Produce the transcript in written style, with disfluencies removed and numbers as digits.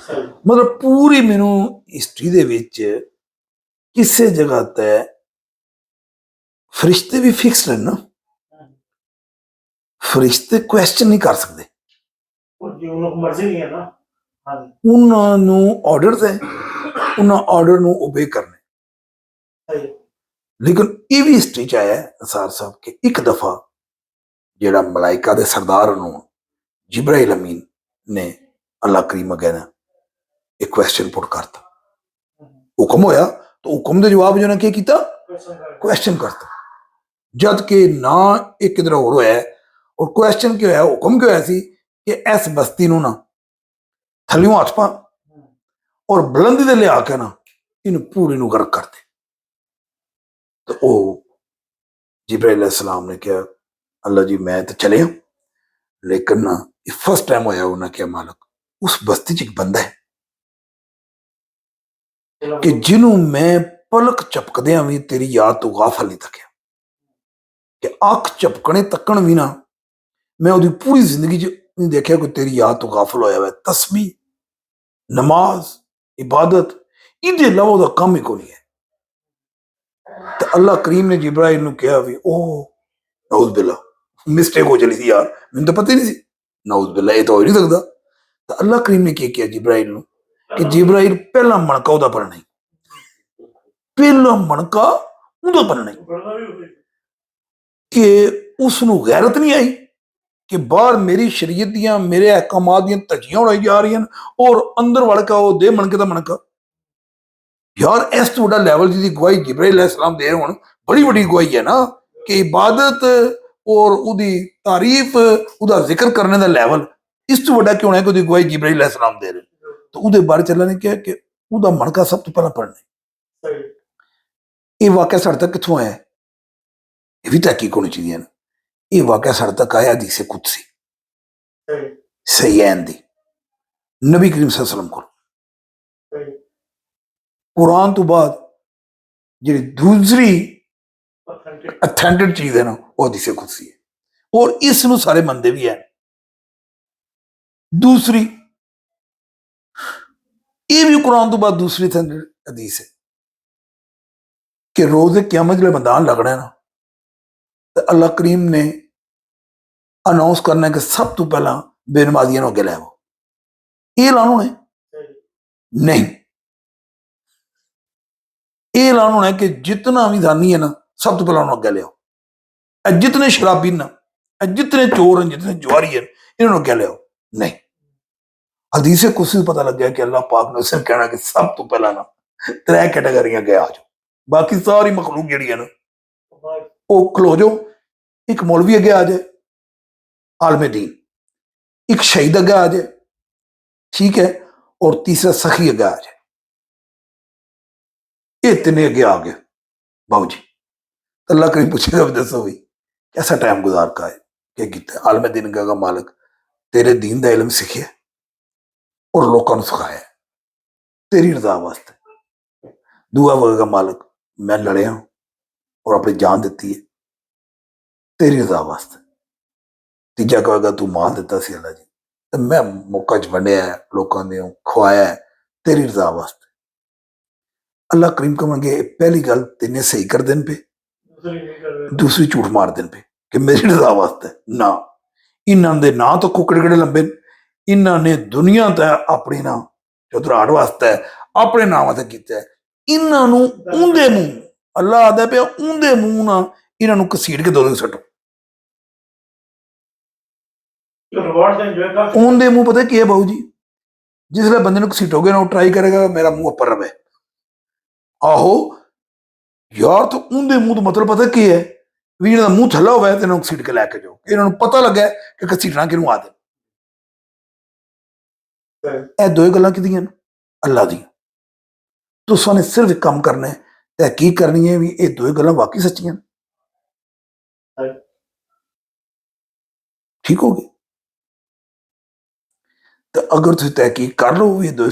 मतलब पूरी मैनू हिस्टरी दे विच किसी जगह ते फरिश्ते भी फिक्स ने ना, फरिश्ते क्वेश्चन नहीं कर सकते, उन्होंने ऑर्डर है, उन्होंने ऑर्डर नू ओबे करने। लेकिन ये भी हिस्टरी च आया अज़हर साहब के एक दफा जेड़ा मलाइका दे सरदार नू जिब्राइल अमीन ने अल्लाह करीम अगे ना एक क्वेश्चन पुट करता, हुक्म होया तो हुक्म दे जवाब जो क्या किया, क्वेश्चन करता, जद के ना एक किधर होर होया। और क्वेश्चन क्या होया, हुक्म क्या होया सी कि इस बस्ती नू ना थल्लियों हथ पा और बुलंदी दे लिया के ना इन पूरी नू गर्क कर दे। तो ओ जिब्राइल अलैहिस्सलाम ने कहा अल्लाह जी मैं तो चले हूं, लेकिन ना फर्स्ट टाइम होया उन्हें क्या मालिक उस बस्ती च एक बंदा है कि जिन्हों मैं पलक झपकदिया भी तेरी याद तो गाफल नहीं तकिया, कि अख झपकने तकन भी ना मैं उसकी पूरी जिंदगी च नहीं देखा कोई तेरी याद तो गाफल होया हुआ। तस्बीह, नमाज, इबादत, इहदे अलावा उसका काम ही कोई नहीं है। तो अल्लाह करीम ने जिब्राइल नू कहा भी ओ नऊज़ बिल्लाह, मिस्टेक हो चली थी यार, मैंने तो पता ही नहीं सी, नऊज़ बिल्लाह ये तो हो ही नहीं सकता। तो अल्लाह करीम ने क्या किया जिब्राइल नू कि जिब्राइल पहला मणका उहदा पढ़ना ही, पहला मणका उहदा पढ़ना ही, कि उसनू गैरत नहीं आई कि बाहर मेरी शरीयत दियां मेरे अहकामात दियां धज्जियां उड़ाई जा रही और अंदर वड़ के वो दे मनके दा मनका। यार इस तो बड़ा लैवल जिहदी गवाही जिब्राइल अलैहिस्सलाम दे होण बड़ी बड़ी गवाही है ना, कि इबादत और उहदी तारीफ उहदा जिक्र करने दा लैवल इस तो बड़ा क्यों है कि उहदी गवाही जिब्राइल अलैहिस्सलाम दे रहे। तो उहदे बारे च अल्लाह ने कहा कि उहदा मनका सब तो पहला पढ़ना। ये वाकया साढ़े तक कित्थों आया, ये भी तहकीक होनी चाहिए ना। ये वाकया साढ़े तक आया हदीस कुदसी सहीहैन दी, नबी करीम सल्लल्लाहु अलैहि वसल्लम को कुरान तो बाद जी दूसरी अथेंटिक चीज है ना वो हदीस कुदसी है, और इसनू सारे मनते भी है। दूसरी ये भी कुरान तो बाद दूसरी हदीस है कि रोज़े क़यामत जो मैदान लगना है ना, तो अल्लाह करीम ने अनाउंस करना है कि सब तो पहला बेनमाजियां अगे लैवो। ये ऐलान होना नहीं, ये ऐलान होना है कि जितना भी दानी है ना सब तो पहला उन्होंने अगे लियाओ, जितने शराबी ना, जितने चोर हैं, जितने जुआरी हैं, इन्होंने अगे लियाओ। नहीं, हदीस कुछ पता लग गया कि अल्लाह पाक ने सिर्फ कहना कि सब तो पहला ना त्रै कैटेगरियां अगे आ जाओ, बाकी सारी मखलूक जी है ना वो खलो जाओ। एक मौलवी अगे आ जाए आलमे दीन, एक शहीद अगे आ जाए, ठीक है, और तीसरा सखी अगे आ जाए। ये तीन अगे आ गए बाबू जी, अल्लाह करीम पूछेगा दसो भाई कैसा टाइम गुजार का है, क्या किया आलमे दीन कहेगा मालिक तेरे दीन का इलम सीखिया और लोगों को सिखाया तेरी रजा वास्ते। दूआ कहेगा मालिक मैं लड़िया और अपनी जान दी है तेरी रजा वास्ते। तीजा कहेगा तू माल दिता सी अल्लाह जी, तो मैं मौका च वंडिया लोगों ने खुआया तेरी रजा वास्ते। अल्लाह करीम कहेंगे पहली गल तिने सही कर देन पे, दूसरी झूठ मार देन पे कि मेरी रजा वास्ते ना। इन्होंने ना तो कुकड़े कड़े लंबे, इन्होंने दुनिया तय अपनी ना चतुराहट वास्ते अपने नाम वास्ते किया। इन्हों ऊंदे मूंह अल्लाह आदा पे ऊंदे मूंह ना इन्हों घसीट के दो सटो। ऊंदे मूंह पता की है बाबू जी, जिसले बंदे घसीटोगे ना ट्राई करेगा मेरा मुंह उपर रवे। आहो यार तो ऊंदे मूंह तो मतलब पता की है भी इन्होंने मूंह थला हुआ है तो घसीट के लैके जाओ, इन्होंने पता लगा कि घसीटना किनू आदे। ਇਹ ਦੋ गल्लां किदियां अल्लाह दी। तुसां ने सिर्फ एक काम करना है, तहकीक करनी है भी ये दो गल्लां वाकई सच्चियां, ठीक हो गई। तो अगर तुम तहकीक कर लो ये दो